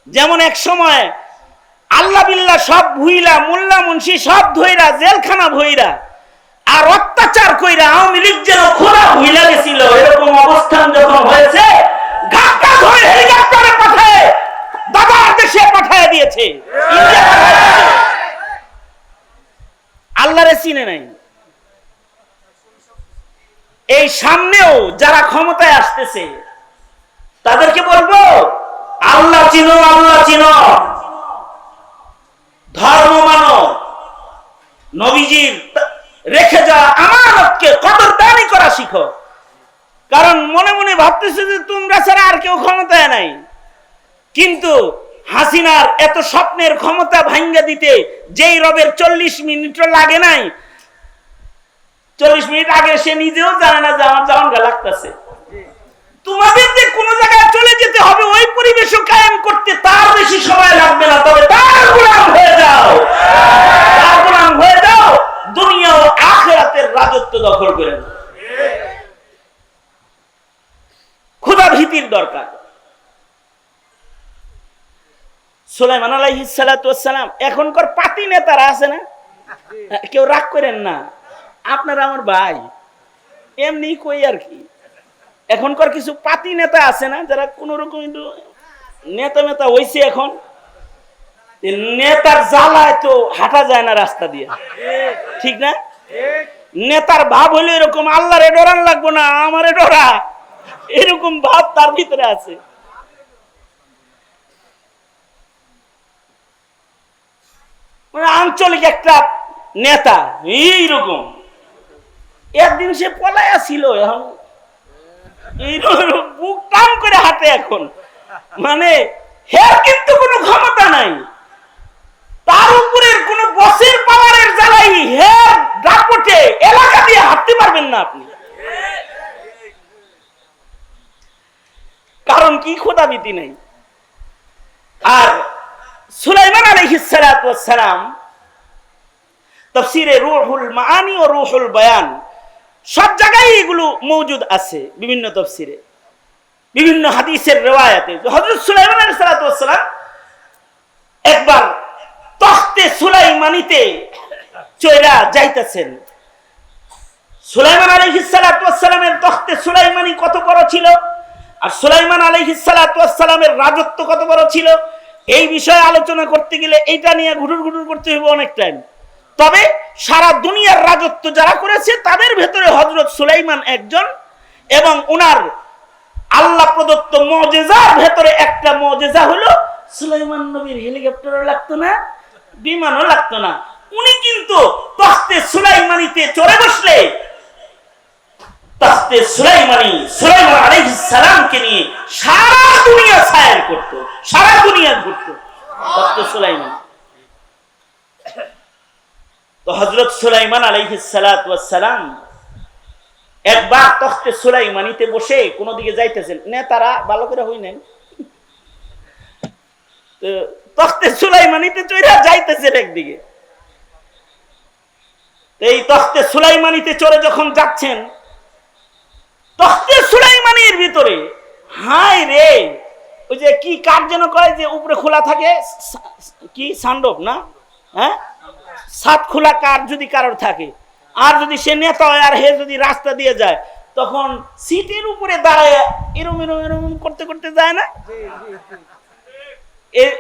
যেমন এক সময় আল্লাহ বিল্লাহ সব ভুইলা, মোল্লা মুন্সি সব ধইরা, জেলখানা ভইরা আর অত্যাচার কইরা আওয়ামী লীগ যেন খোলা ভুইলা গেছিল, এরকম অবস্থান যখন হয়েছে, ঢাকা ধরে হেলিকপ্টারে পাঠায় দাদার দেশে পাঠায় দিয়েছে। আল্লাহরে চিনে নাই। এই সামনেও যারা ক্ষমতায় আসতেছে তাদেরকে বলবো, আল্লাহ চিনো, আল্লাহ চিনো, ধর্ম মানো, নবীজির রেখে যাওয়া আমানতকে কদরদানি করা শিখো। কারণ মনে মনে ভাবতেছে যে তোমরা ছাড়া আর কেউ ক্ষমতায় নাই, কিন্তু হাসিনার এত স্বপ্নের ক্ষমতা ভাঙ্গা দিতে যেই রবের 40 মিনিটও লাগে নাই, 40 মিনিট আগে সে নিজেও জানে না যে আমার জাওয়ান গা লাগতেছে। তোমাদের যে কোন জায়গায় চলে যেতে হবে ওই পরিবেশও কায়েম করতে তার বেশি সময় লাগবে না, তবে তার গোলাম হয়ে যাও, তার গোলাম হয়ে যাও, দুনিয়া ও আখিরাতের রাজত্ব দখল করে নাও। খোদা ভীতির দরকার। সুলাইমান আলাইহিস সালাতু ওয়াস সালাম, এখনকার পাতি নেতারা আছে না, কেউ রাগ করেন না, আপনারা আমার ভাই, এমনি কই আর কি। এখনকার কিছু পাতি নেতা আছে না যারা কোন রকম নেতা হইছে, এখন নেতার জ্বালায় তো হাঁটা যায় না রাস্তা দিয়ে, ঠিক না? নেতার ভাব হইলো এরকম, আল্লাহরে ডরান লাগবো না, আমারে ডরা, এরকম ভাব তার ভিতরে আছে। মানে আঞ্চলিক একটা নেতা এইরকম। একদিন সে পলায়া ছিল, এখন বুক টান করে হাঁটে এখন। মানে হের কিন্তু কোনো ক্ষমতা নাই, তার উপরের কোন বসের পাওয়ারের জ্বালাই হের দাপটে এলাকা দিয়ে হাঁটতে পারবেন না আপনি। কারণ কি? খোদাভীতি নাই। আর সুলাইমান আলাইহিস সালাতু ওয়াস সালাম তাফসীরে রূহুল মাআনি ও রূহুল বায়ান সব জায়গায় এগুলো মওজুদ আছে, বিভিন্ন তাফসীরে, বিভিন্ন হাদিসের riwayate। হযরত সুলাইমান আলাইহিস সালাতু ওয়াস সালাম একবার তখতে সুলাইমানিতে চইরা যাইতেছেন। সুলাইমান আলাইহিস সালাতু ওয়াস সালামের তখতে সুলাইমানি কত বড় ছিল আর সুলাইমান আলাইহিস সালাতু ওয়াস সালামের রাজত্ব কত বড় ছিল, এই বিষয়ে আলোচনা করতে গেলে এইটা নিয়ে ঘুরুর করতে হবে অনেক টাইম। তবে সারা দুনিয়ার রাজত্ব যারা করেছে তাদের ভেতরে হযরত সুলাইমান একজন, এবং উনার আল্লাহ প্রদত্ত মুজিজার ভেতরে একটা মুজিজা হলো সুলাইমান নবীর হেলিকপ্টারও লাগতো না, বিমানও লাগতো না। উনি কিন্তু তখতে সুলাইমানিতে চড়ে বসলে তখতে সুলাইমান আলাইহিস সালামকে নিয়ে সারা দুনিয়া সায়ের করত, সারা দুনিয়া ঘুরতো তখতে সুলাইমান। তো হযরত সুলাইমান আলাইহিস সালাতু ওয়াস সালাম একবার তখতে সুলাইমানিতে বসে কোন দিকে যাইতেছেন, নেতারা ভালো করে হইনেন, তো তখতে সুলাইমানিতে চড়ে যাইতেছেন একদিকে। এই তখতে সুলাইমানিতে চড়ে যখন যাচ্ছেন, তখতে সুলাইমানির ভিতরে হায় রে, ওই যে কি কাঠ যেন কয় যে উপরে খোলা থাকে, কি সান্ডব না, হ্যাঁ, সাত খোলা কাঠ যদি কারোর থাকে, আর যদি সে নেতা হয় আর হে যদি রাস্তা দিয়ে যায়, তখন সিটের উপরে দাঁড়ায় এরম এরম এরম করতে করতে যায় না,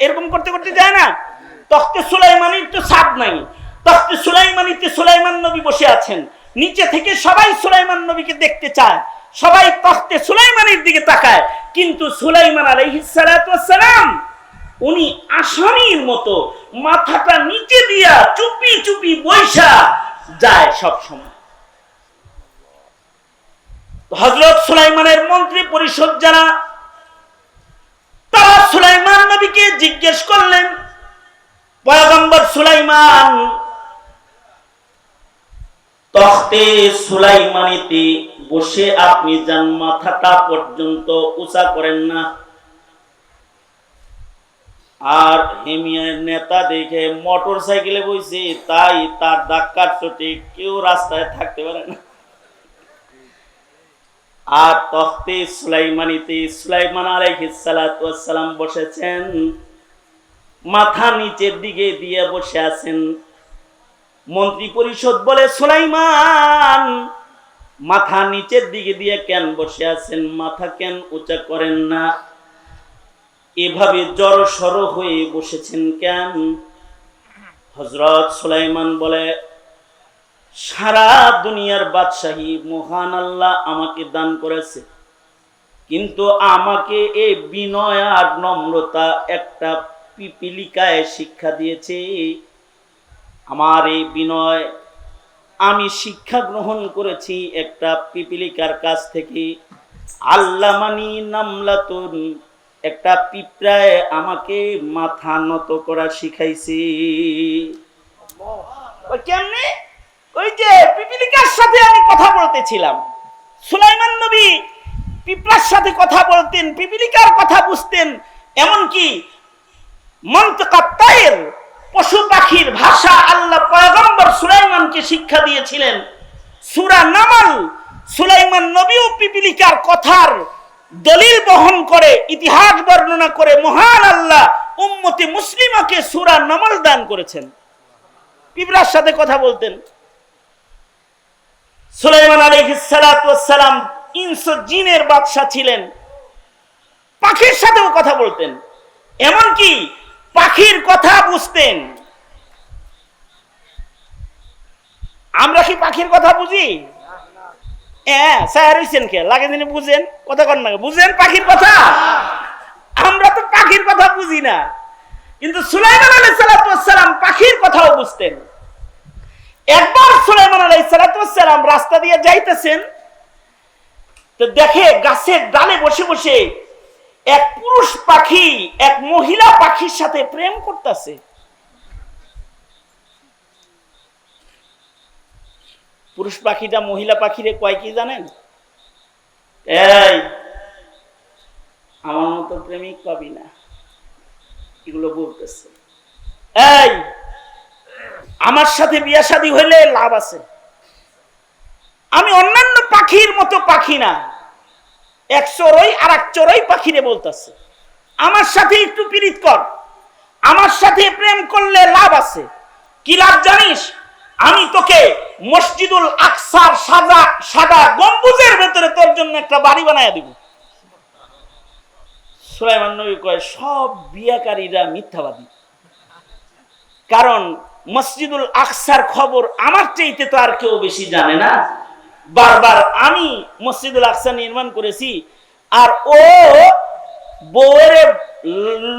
এরকম করতে করতে যায় না। তখতে সুলাইমানির তো ছাদ নাই, তখতে সুলাইমানিতে সুলাইমান নবী বসে আছেন, নিচে থেকে সবাই সুলাইমান নবীকে দেখতে চায়, সবাই তখতে সুলাইমানির দিকে তাকায়, কিন্তু সুলাইমান আলাইহিস সালাতু ওয়াস সালাম উনি আসামির মতো মাথাটা নিচে দিয়া চুপি চুপি বৈশা যায় সব সময়। হযরত সুলাইমানের মন্ত্রী পরিষদ যারা, তারা সুলাইমান নবীকে জিজ্ঞেস করলেন, পয়গম্বর সুলাইমান, তখতে সুলাইমানিতে বসে আপনি যান মাথাটা পর্যন্ত উঁচা করেন না, আর হেমিয়ার নেতা দেখে মোটর সাইকেলে বইছে, তাই তার ধাক্কার চোটে কেউ রাস্তায় থাকতে পারে না। আর তখতে সুলাইমানিতে সুলাইমান আলাইহিস সালাতু ওয়াস সালাম বসেছেন, মাথা নিচের দিকে দিয়ে বসে আছেন। মন্ত্রী পরিষদ বলে, সুলাইমান মাথা নিচের দিকে দিয়ে কেন বসে আছেন, মাথা কেন উঁচা করেন না, এভাবে জড়সড় হয়ে বসেছেন কেন? হযরত সুলাইমান বলে, সারা দুনিয়ার বাদশাহী মহান আল্লাহ আমাকে দান করেছে, কিন্তু আমাকে এই বিনয় আর নম্রতা একটা পিপিলিকায় শিক্ষা দিয়েছে। আমার এই বিনয় আমি শিক্ষা গ্রহণ করেছি একটা পিপিলিকার কাছ থেকে। আল্লামানি নামলাতুন, একটা পিঁপড়ায় আমাকে মাথা নত করা শিখাইছে। কেমনে? ওই যে পিপিলিকার সাথে আমি কথা বলতেছিলাম, সুলাইমান নবী পিঁপড়ার সাথে কথা বলতেন, পিপিলিকার কথা বুঝতেন, এমনকি মন্তকাত তায়ের পশু পাখির ভাষা আল্লাহ পয়গম্বর সুলাইমানকে শিক্ষা দিয়েছিলেন। সূরা নামল সুলাইমান নবীও পিপিলিকার কথার দলিল বহন করে, ইতিহাস বর্ণনা করে মহান আল্লাহ উম্মতে মুসলিমাকে সূরা নামল দান করেছেন। পিঁপড়ার সাথে কথা বলতেন। সুলাইমান আলাইহিস সালাতু ওয়াস সালাম ইনস ও জিনের বাদশা ছিলেন, পাখির সাথেও কথা বলতেন, এমনকি পাখির কথা বুঝতেন। আমরা কি পাখির কথা বুঝি? লাগে দিনে বুঝেন কথা কন না, বুঝেন পাখির কথা? আমরা তো পাখির কথা বুঝি না, কিন্তু সুলাইমান আলাইহিস সালাতু ওয়াস সালাম পাখির কথাও বুঝতেন। একবার সুলাইমান আলাইহিস সালাতু ওয়াস সালাম রাস্তা দিয়ে যাইতেছেন, তো দেখে গাছের ডালে বসে বসে এক পুরুষ পাখি এক মহিলা পাখির সাথে প্রেম করতেছে। পুরুষ পাখিটা মহিলা পাখিরে কয় কি জানেন? এই আমার মতো প্রেমিক পাবি না, এগুলো বলতেছে। এই আমার সাথে বিয়া শাদী হইলে লাভ আছে, আমি অন্যান্য পাখির মতো পাখি না। এক চড়ই আর এক চড়ই পাখিরে বলতেছে, আমার সাথে একটু পীড়িত কর, আমার সাথে প্রেম করলে লাভ আছে। কি লাভ জানিস? আমি তোকে মসজিদুল আকসার সাদা গম্বুজের ভেতরে তোর জন্য একটা বাড়ি বানায় দিব। সুলাইমান নবী কয়, সব বিয়াকারীরা মিথ্যাবাদী, কারণ মসজিদুল আকসার খবর আমার চাইতে তো আর কেউ বেশি জানে না। বারবার আমি মসজিদুল আকসা নির্মাণ করেছি, আর ও বউয়ের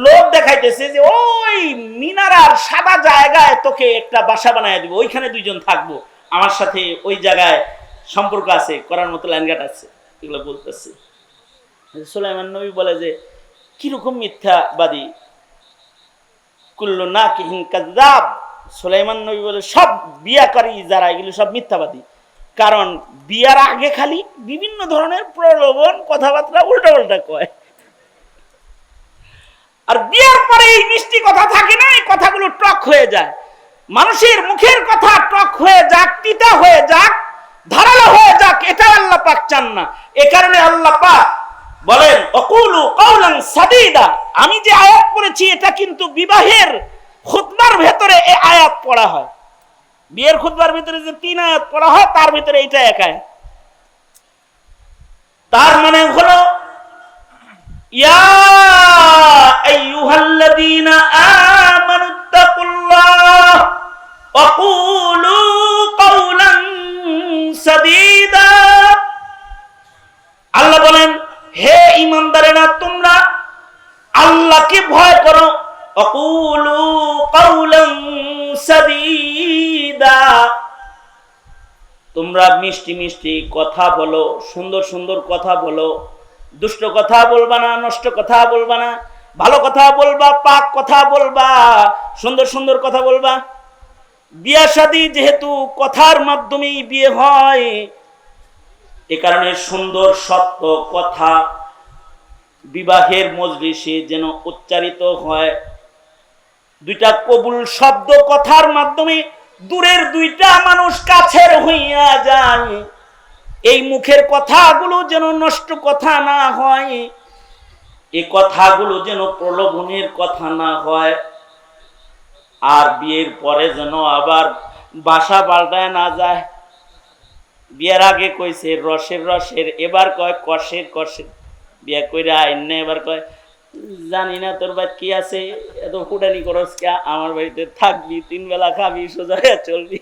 লোভ দেখাইতেছে যে ওই মিনারার সাদা জায়গায় তোকে একটা বাসা বানায় দিব, ওইখানে দুইজন থাকবো, আমার সাথে ওই জায়গায় সম্পর্ক আছে, করার মতো লাইনঘাট আছে, এগুলো বলতেছে। সুলাইমান নবী বলে যে কিরকম মিথ্যাবাদী, কুল্লু নাকিহিন কাযযাব। সুলাইমান নবী বলে সব বিয়াকারী যারা এগুলো সব মিথ্যাবাদী, কারণ বিয়ার আগে খালি বিভিন্ন ধরনের প্রলোভন কথাবার্তা উল্টা উল্টা কয়, আর বিয়ার পরে এই মিষ্টি কথা থাকে না, এই কথাগুলো টক হয়ে যায়। মানুষের মুখের কথা টক হয়ে যাক, তিতা হয়ে যাক, ধারালো হয়ে যাক, এটা আল্লাহ পাক চান না। এ কারণে আল্লাহ পাক বলেন অকুলু কাওলান সাদীদা। আমি যে আয়াত পড়েছি এটা কিন্তু বিবাহের খুতবার ভেতরে এই আয়াত পড়া হয়। বিয়ের খুতবার ভিতরে যে 3 আয়াত পড়া হয় তার ভিতরে এটা এক আয়াত। তার মানে হলো ইয়া আইয়ুহাল্লাযীনা আমানুত্তাকুল্লাহ ওয়া কুলু কাওলান সাদীদা। আল্লাহ বলেন, হে ঈমানদারেরা, তোমরা আল্লাহকে ভয় করো। অকুলু কাওলান সাদীদা, তোমরা মিষ্টি মিষ্টি কথা বলো, সুন্দর সুন্দর কথা বলো, দুষ্ট কথা বলবা না, নষ্ট কথা বলবা না, ভালো কথা বলবা, পাক কথা বলবা, সুন্দর সুন্দর কথা বলবা। বিয়ে শাদী যেহেতু কথার মাধ্যমেই বিয়ে হয়, এ কারণে সুন্দর সত্য কথা বিবাহের মজলিসে যেন উচ্চারিত হয়। 2টা কবুল শব্দ কথার মাধ্যমে দূরের 2টা মানুষ কাছের হইয়া যায়। এই মুখের কথাগুলো যেন নষ্ট কথা না হয়, এই কথাগুলো যেন প্রলোভনের কথা না হয়। আর বিয়ের পরে যেন আবার বাসা পাল্টায় না যায়। বিয়ের আগে কইছে রসের, এবার কয় কষের। বিয়ে কইরা আইনে এবার কয় জানি না তোর বাড়ি কি আছে, এত ফুটানি করস কে, আমার বাড়িতে থাকবি, 3 বেলা খাবি, সোজা হয়ে চলবি।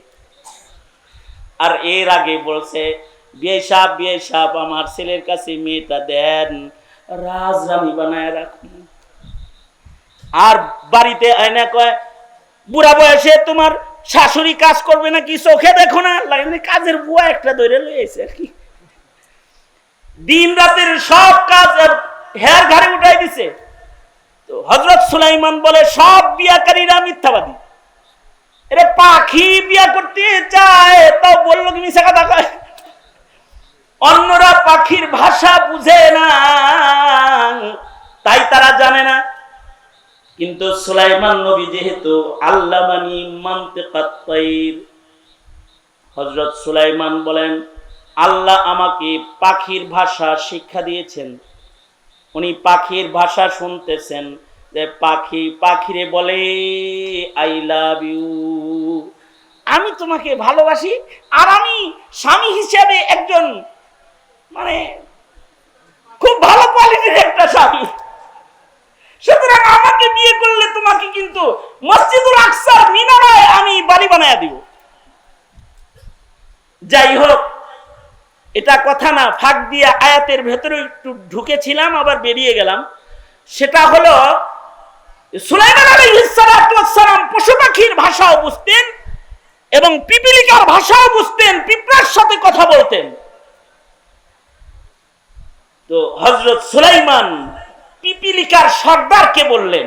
আর এর আগে বলছে বিয়ে সাহেব আমার ছেলের কাছে মেয়েটা দেন, রাজরানী বানায় রাখুন। আর বাড়িতে আয়না কয় বুড়া বয়সে তোমার শাশুড়ি কাজ করবে নাকি, চোখে দেখো না, লাগে কাজের বুয়া একটা ধরে লইছে আর কি। দিন রাতের সব কাজ হেয়ার ঘাড়ে উঠাই দিছে। তো হযরত সুলাইমান বলে সব বিয়াকারীরা মিথ্যাবাদী। এরে পাখি বিয়া করতে চায় তাও বললো কি মিছা কথা কয়। অন্যরা পাখির ভাষা বুঝে না, তাই তারা জানে না। কিন্তু সুলাইমান নবী যেহেতু আল্লামানি মানতিকাত তাইর, হযরত সুলাইমান বলেন আল্লাহ আমাকে পাখির ভাষা শিক্ষা দিয়েছেন। উনি পাখির ভাষা শুনতেছেন যে পাখিরে বলে আই লাভ ইউ, আমি তোমাকে ভালোবাসি। আর আমি স্বামী হিসেবে একজন মানে খুব ভালো কোয়ালিটির একটা স্বামী, সুতরাং আমাকে বিয়ে করলে তোমাকে কিন্তু মসজিদুল আকসার মিনারায় আমি বাড়ি বানায় দিব। যাই হোক, এটা কথা না, ফাঁক দিয়ে আয়াতের ভেতরে একটু ঢুকেছিলাম আবার বেরিয়ে গেলাম। সেটা হলো সুলাইমান আলাইহিস সালাতু ওয়াস সালাম পশু পাখির ভাষাও বুঝতেন এবং পিপিলিকার ভাষাও বুঝতেন, পিঁপড়ার সাথে কথা বলতেন। তো হযরত সুলাইমান পিপিলিকার সর্দারকে বললেন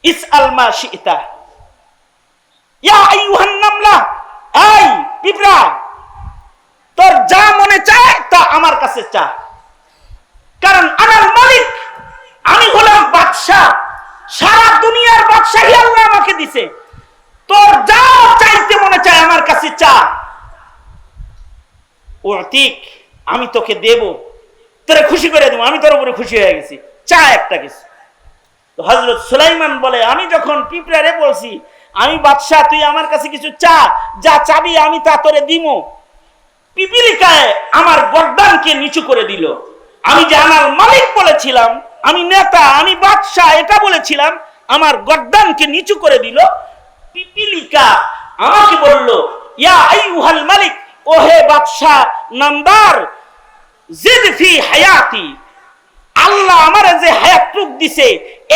ইসআল মা শিতা ইয়া আইয়ুহান নামলা, এই পিঁপড়া তোর যা মনে চায় তা আমার কাছে চা, কারণ আমার মালিক, আমি হলাম বাদশা, সারা দুনিয়ার বাদশাহী আল্লাহ আমাকে দিছে, তোর যা চাইতে মনে চায় আমার কাছে চা, উতিক আমি তোকে দেব, তোরে খুশি করে দেবো, আমি তোর উপরে খুশি হয়ে গেছি, চা একটা কিছু। তো হযরত সুলাইমান বলে আমি যখন পিঁপড়ারে বলছি আমি বাদশাহ, তুই আমার কাছে কিছু চা, যা চাবি আমি তা তোরে দিব, পিপিলিকায় আমার গর্দানকে নিচু করে দিল। আমি যে আমার মালিক বলেছিলাম, আমি নেতা, আমি বাদশাহ এটা বলেছিলাম, আমার গর্দানকে নিচু করে দিল। পিপিলিকা আমাকে বলল ইয়া আইয়ুহাল মালিক, ও হে বাদশাহ নামদার, জিদ ফি হায়াতি, আল্লাহ আমারে যে হায়াতটুক দিছে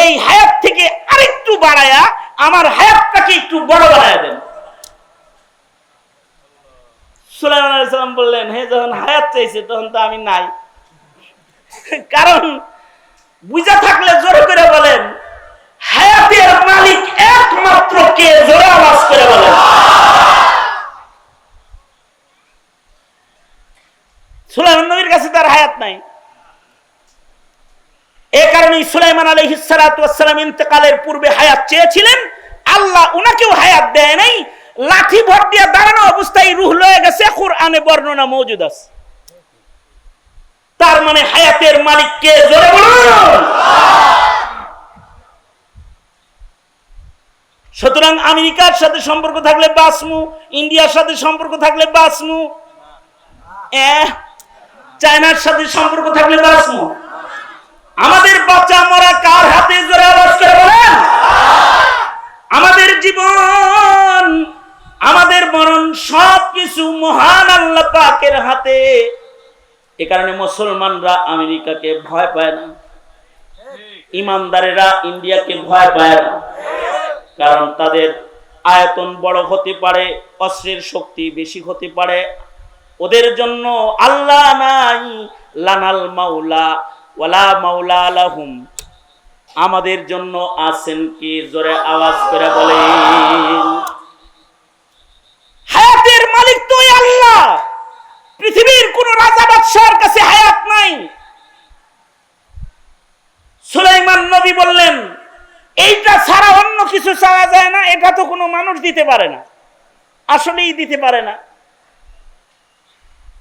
এই হায়াত থেকে আরেকটু বাড়ায়া আমার হায়াতটাকে একটু বড় বানায়া দেন। সুলাইমান আলাইহিস সালাম বললেন হে যখন হায়াত চাইছে তখন তো আমি নাই, কারণ বুঝা থাকলে জোরে করে বলেন হায়াতের মালিক একমাত্র কে, জোরে আওয়াজ করে বলেন। সুলাইমান নবীর কাছে তার হায়াত নাই। এই কারণে সুলাইমান আলাইহিস সালাতু ওয়াস সালাম ইন্তেকালের পূর্বে হায়াত চেয়েছিলেন, আল্লাহ উনাকেও হায়াত দেয় নাই, লাঠি ভর দিয়ে দাঁড়ানো অবস্থায় রূহ লয়ে গেছে, কুরআনে বর্ণনা মওজুদ আছে। তার মানে হায়াতের মালিক কে, জোরে বলুন। সুতরাং আমেরিকার সাথে সম্পর্ক থাকলে বাসমু, ইন্ডিয়ার সাথে সম্পর্ক থাকলে বাসমু, চায়নার সাথে সম্পর্ক থাকলে বাসমু। আমাদের বাচ্চা মরা কার হাতে, জোরে আওয়াজ করে বলেন। আমাদের জীবন, আমাদের মরণ সবকিছু মহান আল্লাহ পাকের হাতে। এ কারণে মুসলমানরা আমেরিকাকে ভয় পায় না, ইমানদারেরা ইন্ডিয়াকে ভয় পায় না, কারণ তাদের আয়তন বড় হতে পারে, অস্ত্রের শক্তি বেশি হতে পারে, ওদের জন্য আল্লাহ নাই, লানাল মাওলা ওয়ালা মাওলা লাহুম, আমাদের জন্য আছেন কি, জোরে আওয়াজ করে বলেন। হায়াতের মালিক তো আল্লাহ, পৃথিবীর কোন রাজা বাদশার কাছে হায়াত নাই। সুলাইমান নবী বললেন এইটা ছাড়া অন্য কিছু চাওয়া যায় না, এটা তো কোনো মানুষ দিতে পারে না, আসলেই দিতে পারে না।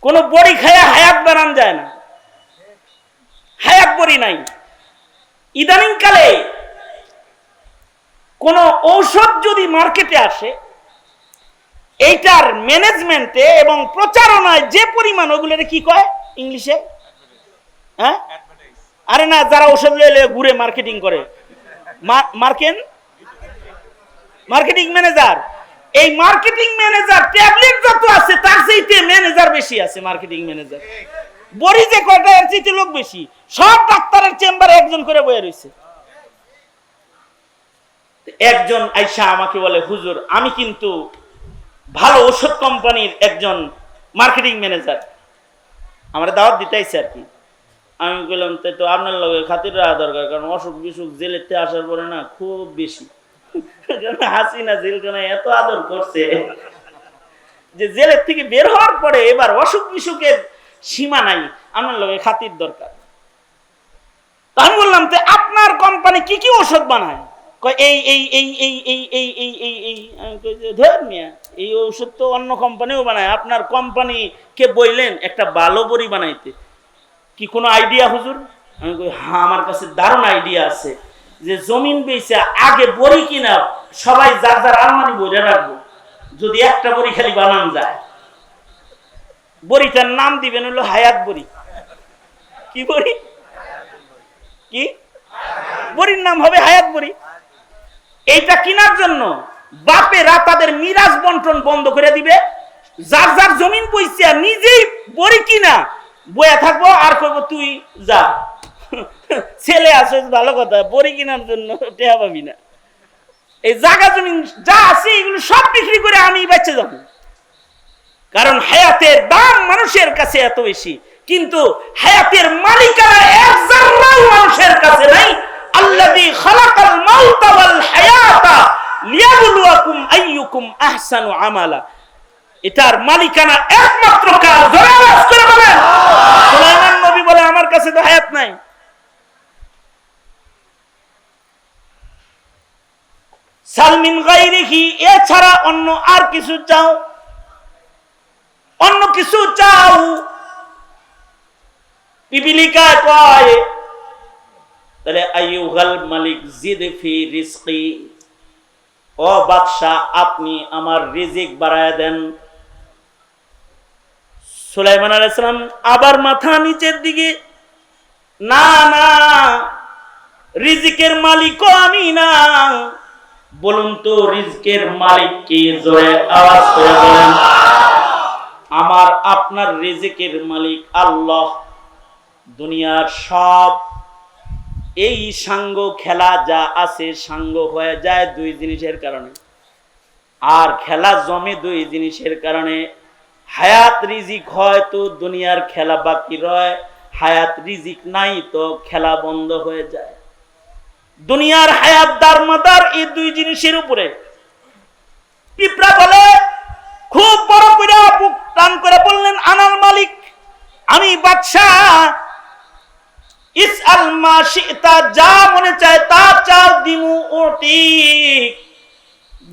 কোন বড়ি খায়া হায়াত বানান যায় না, হায়াত বড়ি নাই। ইদানিং কালে কোন ঔষধ যদি মার্কেটে আসে, এইটার ম্যানেজমেন্টে এবং প্রচারণায় যে পরিমাণ, ওগুলোর কি কয় ইংলিশে? হ্যাঁ, আরে না, যারা ঔষধ লয়ে ঘুরে মার্কেটিং করে, মার্কেটিং ম্যানেজার। এই মার্কেটিং ম্যানেজার ট্যাবলেট যত আছে তার চাইতে ম্যানেজার বেশি আছে। মার্কেটিং ম্যানেজার বড়ি যে কয়টা, এর চাইতে লোক বেশি। সব ডাক্তারের চেম্বারে একজন করে বয়ে রয়েছে। একজন আইসা আমাকে বলে, হুজুর আমি কিন্তু ভালো ওষুধ কোম্পানির একজন মার্কেটিং ম্যানেজার, আমার দাওয়াত দিতে আইছে আর কি। আমি বললাম তো আপনার লগে খাতির রাখা দরকার, কারণ অসুখ বিসুখ জেলেতে আসার পরে না খুব বেশি। হাসিনা জেলখানায় এত আদর করছে যে জেলের থেকে বের হওয়ার পরে এবার অসুখ বিসুখের সীমা নাই, আপনার লগে খাতির দরকার। আমি বললাম তো আপনার কোম্পানি কি কি ওষুধ বানায়? এই এই এই এই এই এই এই এই এই ধর মিয়া, এই ওষুধ তো অন্য কোম্পানিও বানায়, আপনার কোম্পানি কে বললেন একটা ভালো বড়ি বানাইতে, কি কোনো আইডিয়া হুজুর? আমি কই হ্যাঁ, আমার কাছে দারুণ আইডিয়া আছে, যে জমিন বেচে আগে বড়ি কিনা সবাই যার যার আলমারি বইরে রাখবো, যদি একটা বড়ি খালি বানান যায়, বড়িটার নাম দিবেন হলো হায়াত বড়ি। কি বড়ি? কি বড়ির নাম হবে হায়াত বড়ি। এইটা কেনার জন্য বাপেরা তাদের মিরাজ বন্টন বন্ধ করে দিবে, যার যার জমিন বইছে নিজেই বড়ি কিনা বয়া থাকবো, আর কইব তুই যা, ছেলে আছে ভালো কথা, বড়ি কেনার জন্য টেহা পাবি না। এই জায়গা জমিন যা আছে এগুলো সব বিক্রি করে আমি বেঁচে যাবো, কারণ হায়াতের দাম মানুষের কাছে এত বেশি, কিন্তু হায়াতের মালিকানা এক জাররাও মানুষের কাছে নাই। আল্লাযী খালাকাল মাউতা ওয়াল হায়াতা লিয়াবলুয়াকুম আইয়ুকুম আহসানু আমালা। এটার মালিকানা একমাত্র কার? জোরে আওয়াজ করে বলেন। সুলাইমান নবী বলে আমার কাছে তো হায়াত নাই। সালমিন গায়রিহি, এছাড়া অন্য আর কিছু চাও, অন্য কিছু চাও। পিপিলিকা কয় তাহলে আইয়ুহাল মালিক জিদ ফি রিজকি, ও বাদশা আপনি আমার রিজিক বাড়ায় দেন। সুলাইমান আলাইহিস সালাম আবার মাথা নিচের দিকে, না না, রিজিকের মালিকও আমি না। বলুন তো রিজিকের মালিক কি? জোরে আওয়াজ করে বলেন। আমার আপনার রিজিকের মালিক আল্লাহ। দুনিয়ার সব এই সাঙ্গ খেলা যা আছে সাঙ্গ হয়ে যায় দুই জিনিসের কারণে, আর খেলা জমে দুই জিনিসের কারণে। হায়াত রিজিক হয় তো দুনিয়ার খেলা বাকি রয়, হায়াত রিজিক নাই তো খেলা বন্ধ হয়ে যায়। দুনিয়ার হায়াত দারমাদার এই দুই জিনিসের উপরে। পিঁপড়া বলে, খুব বড় করে বুক টান করে বললেন, আনাল মালিক, আমি বাদশাহ। ইসআল মা শিতা, যা মনে চায় তা চাও দিমু। ও ঠিক,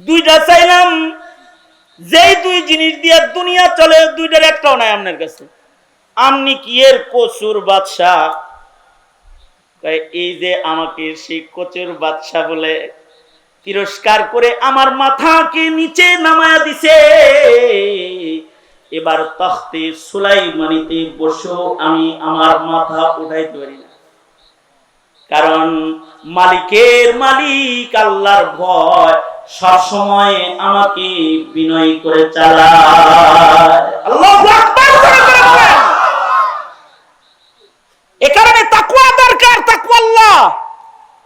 দুইটা চাইলাম, যেই দুই জিনিস দিয়ে দুনিয়া চলে দুইটার একটাও নাই আপনার কাছে। আপনি কি এর কসুর বাদশাহ? এই যে আমাকে সেই কচুর বাদশাহ বলে তিরস্কার করে আমার মাথাকে নিচে নামায়া দিছে, এবার তখতে সুলাইমানিতে বসেও আমি আমার মাথা উঠাইতে পারি না, কারণ মালিকের মালিক আল্লাহর ভয় সবসময় আমাকে বিনয় করে চালায়। আল্লাহু আকবার। এ কারণে তাকওয়া দরকার। তাকওয়াল্লাহ,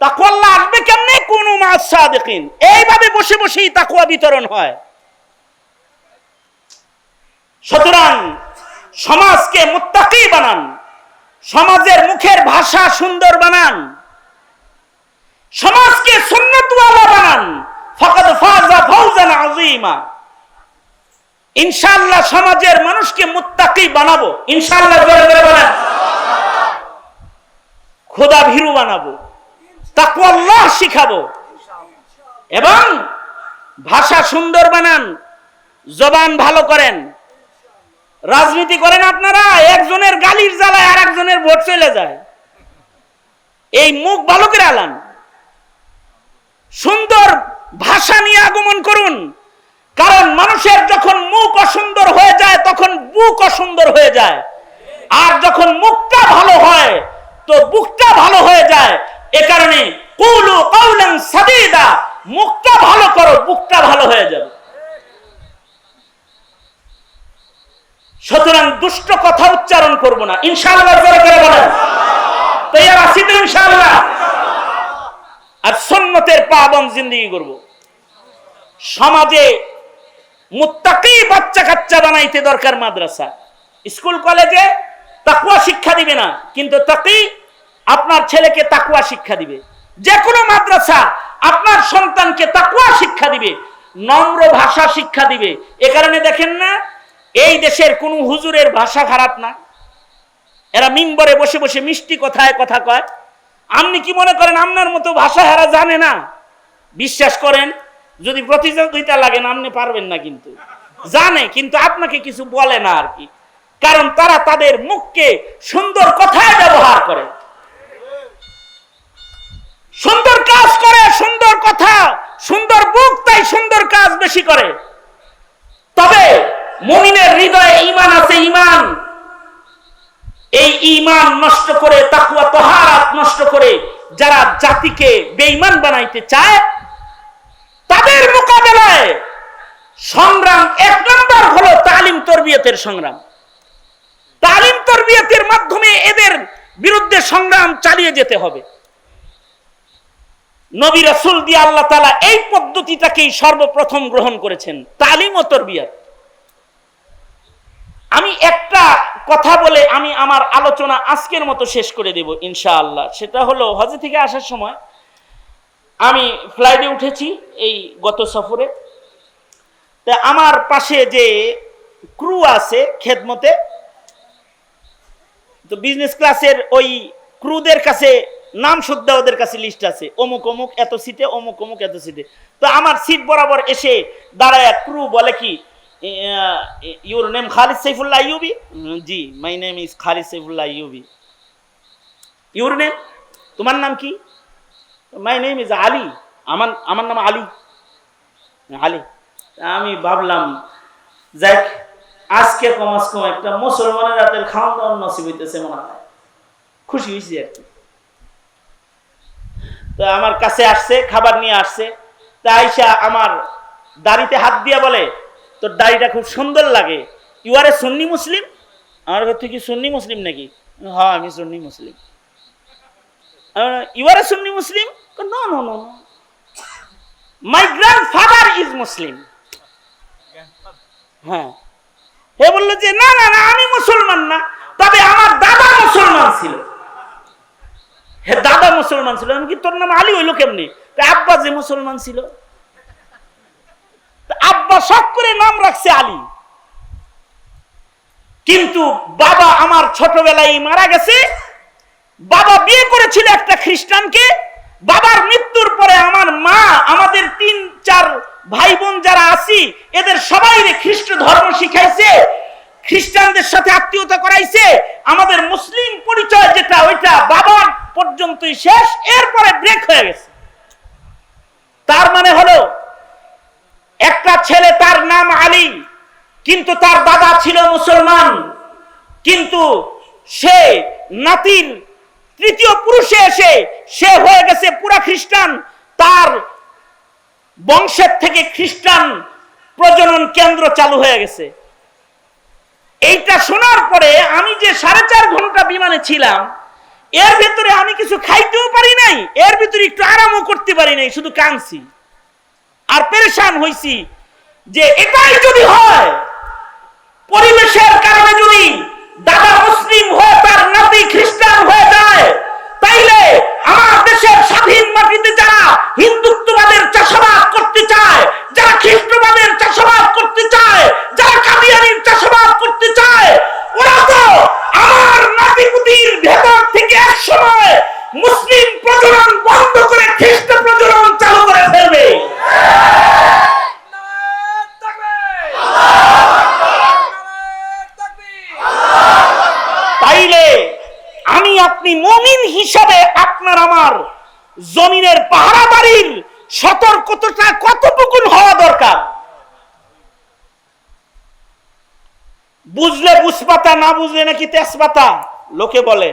তাকওয়াল্লাহ আসবে কেমনে? কুনু মা'আস সাদিকিন। এইভাবে বসে বসেই তাকওয়া বিতরণ হয়। সুতরাং সমাজকে মুত্তাকি বানান, সমাজের মুখের ভাষা সুন্দর বানান, সমাজকে সুন্নাতওয়ালা বানান। ফাকাদ ফাযা ফাওজান আযীমা। ইনশাআল্লাহ সমাজের মানুষকে মুত্তাকি বানাবো, ইনশাআল্লাহ জোরে জোরে বলেন। খোদা ভীরু বানাবো, তাকওয়াল্লাহ শিখাবো, এবং ভাষা সুন্দর বানান, জবান ভালো করেন। রাজনীতি করেন আপনারা, একজনের গালির জ্বালায় আর একজনের ভোট চলে যায়। এই মুখ ভালো করে আলান, সুন্দর ভাষা নিয়ে আগমন করুন। কারণ মানুষের যখন মুখ অসুন্দর হয়ে যায় তখন বুক অসুন্দর হয়ে যায়, আর যখন মুখটা ভালো হয় তো বুকটা ভালো হয়ে যায়। এ কারণে কুলু কাওলান সাদীদা, মুখটা ভালো করো, বুকটা ভালো হয়ে যাবে। সুতরাং দুষ্ট কথা উচ্চারণ করব না, ইনশাআল্লাহ জোরে করে বলেন তৈয়ার আছি তো ইনশাআল্লাহ। আর সুন্নতের পাবন্দ জিন্দেগি করব। সমাজে মুত্তাকি বাচ্চা কাচ্চা বানাইতে দরকার। মাদ্রাসা স্কুল কলেজে তাকওয়া শিক্ষা দিবে না, কিন্তু তাকি আপনার ছেলেকে তাকওয়া শিক্ষা দিবে। যে কোনো মাদ্রাসা আপনার সন্তানকে তাকওয়া শিক্ষা দিবে, নম্র ভাষা শিক্ষা দিবে। এ কারণে দেখেন না, এই দেশের কোন হুজুরের ভাষা খারাপ না, এরা মিম্বরে বসে বসে মিষ্টি কথায় কথা কয়। আপনি কি মনে করেন আপনার মতো ভাষা এরা জানে না? বিশ্বাস করেন, যদি প্রতিযোগিতা লাগে না আপনি পারবেন না, কিন্তু জানে, কিন্তু আপনাকে কিছু বলে না আর কি। কারণ তারা তাদের মুখকে সুন্দর কথায় ব্যবহার করে, সুন্দর কাজ করে, সুন্দর কথা, সুন্দর বুক, তাই সুন্দর কাজ বেশি করে। তবে মুমিনের হৃদয়ে ঈমান আছে, ঈমান, এই ঈমান নষ্ট করে, তাকওয়া তাহারাত নষ্ট করে যারা জাতিকে বেঈমান বানাইতে চায়, তাদের মোকাবেলায় সংগ্রাম এক নম্বর হলো তালিম তরবিয়তের সংগ্রাম। তালিম তরবিয়তের মাধ্যমে এদের বিরুদ্ধে সংগ্রাম চালিয়ে যেতে হবে। নবী রাসূল দিয়ে আল্লাহ তাআলা এই পদ্ধতিটাকেই সর্বপ্রথম গ্রহণ করেছেন, তালিম ও তরবিয়ত। আমি একটা কথা বলে আমি আমার আলোচনা আজকের মতো শেষ করে দেব ইনশাআল্লাহ। সেটা হলো, হজ থেকে আসার সময় আমি ফ্লাইটে উঠেছি এই গত সফরে। তা আমার পাশে যে ক্রু আছে খেদমতে, তো বিজনেস ক্লাসের ওই ক্রুদের কাছে নাম শুদ্ধ ওদের কাছে লিস্ট আছে, অমুক অমুক এত সিটে, অমুক অমুক এত সিটে। তো আমার সিট বরাবর এসে দাঁড়ায় ক্রু বলে কি, your name Khalid Saifullah Ayyubi? G, my name is Khalid Saifullah Ayyubi. Your name? তোমার নাম কি? My name is Ali. আমার নাম আলী। আলী। আমি ভাবলাম যাক, আজকে কমাস কম একটা মুসলমানের রাতের খাওয়া দাওয়ার নসিব হইতেছে মনে হয়। খুশি হয়েছি আর কি। তো আমার কাছে আসছে, খাবার নিয়ে আসছে। তা আইসা আমার দাড়িতে হাত দিয়া বলে, তোর দাড়িটা খুব সুন্দর লাগে, ইউ আর এ সুন্নি মুসলিম? আমার ঘর থেকে সুন্নি মুসলিম নাকি? হ্যাঁ, আমি সুন্নি মুসলিম। You are a Sunni Muslim? No no no no, my grandfather is Muslim. হ্যাঁ, হে বললো যে না না না, আমি মুসলমান না, তবে আমার দাদা মুসলমান ছিল। হে, দাদা মুসলমান ছিল? আমি কি, তোর নাম আলী হইলো কেমনি? আব্বা যে মুসলমান ছিল, আব্বা শখ করে নাম রাখছে আলী। কিন্তু বাবা আমার ছোটবেলায় মারা গেছে। বাবা বিয়ে করেছিল একটা খ্রিস্টানকে। বাবার মৃত্যুর পরে আমার মা আমাদের 3-4 ভাই বোন যারা আছি এদের সবাইরে খ্রিস্ট ধর্ম শিখাইছে, খ্রিস্টানদের সাথে আত্মীয়তা করাইছে। আমাদের মুসলিম পরিচয় যেটা, ওইটা বাবার পর্যন্তই শেষ, এরপরে ব্রেক হয়ে গেছে। তার মানে হলো একটা ছেলে, তার নাম আলী, কিন্তু তার দাদা ছিল মুসলমান, কিন্তু সে নাতির তৃতীয় পুরুষে এসে সে হয়ে গেছে পুরা খ্রিস্টান। তার বংশের থেকে খ্রিস্টান প্রজনন কেন্দ্র চালু হয়ে গেছে। এইটা শোনার পরে আমি যে 4.5 ঘন্টা বিমানে ছিলাম, এর ভিতরে আমি কিছু খাইতেও পারি নাই, এর ভিতরে একটু আরামও করতে পারি নাই, শুধু কাঁদছি আর পেরেশান হইছি যে এটাই যদি হয়, পরিবেশের কারণে যদি দাদা মুসলিম হয়ে তার নাতি খ্রিস্টান হয়ে যায়, তাইলে আমার দেশের স্বাধীন মাটিতে যারা হিন্দুত্ববাদের চাষাবাদ করতে চায়, যারা খ্রিস্টবাদের চাষাবাদ করতে চায়, যারা কাদিয়ানির চাষাবাদ করতে চায়, ওরা তো আমার নাতিপুতির ভেতর থেকে এক সময় মুসলিম প্রজনন বন্ধ করে খ্রিস্ট প্রজনন চালু করে ফেলবে। তাইলে আমি আপনি মুমিন হিসাবে আপনার আমার জমিনের পাহারাদারির সতর্কতা কতটুকু হওয়া দরকার। বুঝলে বুঝপাতা, না বুঝলে নাকি তেজপাতা লোকে বলে।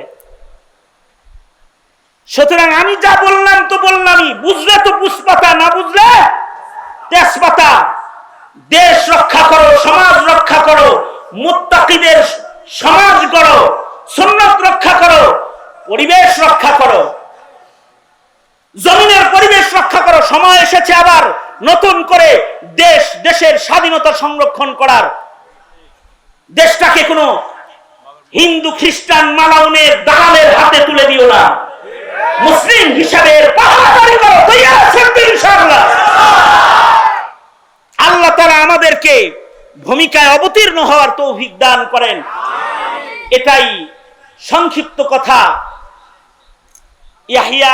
সুতরাং আমি যা বললাম তো বললামই, বুঝলে তো বুঝপাতা, না বুঝলে তেজপাতা। দেশ রক্ষা করো, সমাজ রক্ষা করো, মুত্তাকিদের সমাজ করো, সুন্নাত রক্ষা করো, পরিবেশ রক্ষা করো, জমিনের পরিবেশ রক্ষা করো। সময় এসেছে আবার নতুন করে দেশের স্বাধীনতা সংরক্ষণ করার। দেশটাকে কোনো হিন্দু খ্রিস্টান মালাউনের দালালের হাতে তুলে দিও না। মুসলিম হিসাবে পাহাড়ি করো, তৈরি আছেন তো ইনশাআল্লাহ। আল্লাহ তাআলা আমাদেরকে ভূমিকায় অবতীর্ণ হওয়ার তৌফিক দান করেন। এটাই সংক্ষিপ্ত কথা। ইয়াহিয়া